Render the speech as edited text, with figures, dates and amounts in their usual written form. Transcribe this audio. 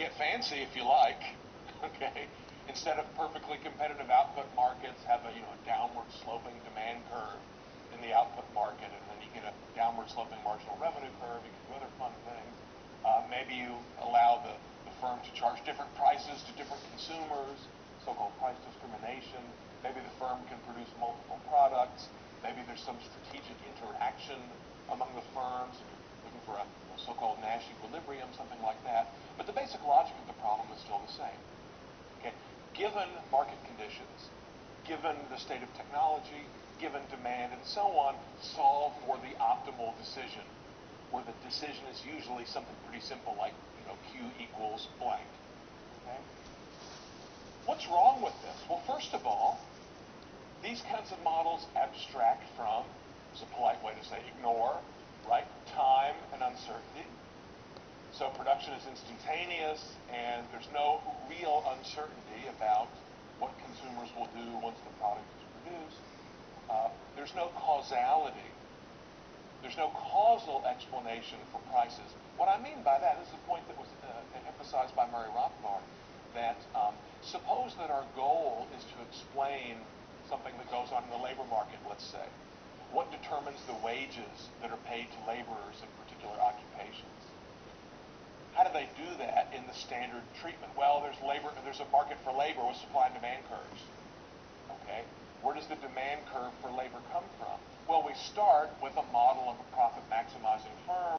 get fancy if you like, okay? Instead of perfectly competitive output markets, have a downward sloping demand curve in the output market, and then you get a downward sloping marginal revenue curve. You can do other fun things. Maybe you allow the firm to charge different prices to different consumers, so-called price discrimination. Maybe the firm can produce multiple products. Maybe there's some strategic interaction among the firms, and you're looking for a so-called Nash equilibrium, something like that. But the basic logic of the problem is still the same. Okay? Given market conditions, given the state of technology, given demand, and so on, solve for the optimal decision, where the decision is usually something pretty simple like, Q equals blank. Okay? What's wrong with this? Well, first of all, these kinds of models abstract from, it's a polite way to say ignore, right? Time and uncertainty. So production is instantaneous, and there's no real uncertainty about what consumers will do once the product is produced. There's no causality. There's no causal explanation for prices. What I mean by that is the point that was emphasized by Murray Rothbard, that suppose that our goal is to explain something that goes on in the labor market, let's say. What determines the wages that are paid to laborers in particular occupations? How do they do that in the standard treatment? Well, there's a market for labor with supply and demand curves. Okay? Where does the demand curve for labor come from? Well, we start with a model of a profit maximizing firm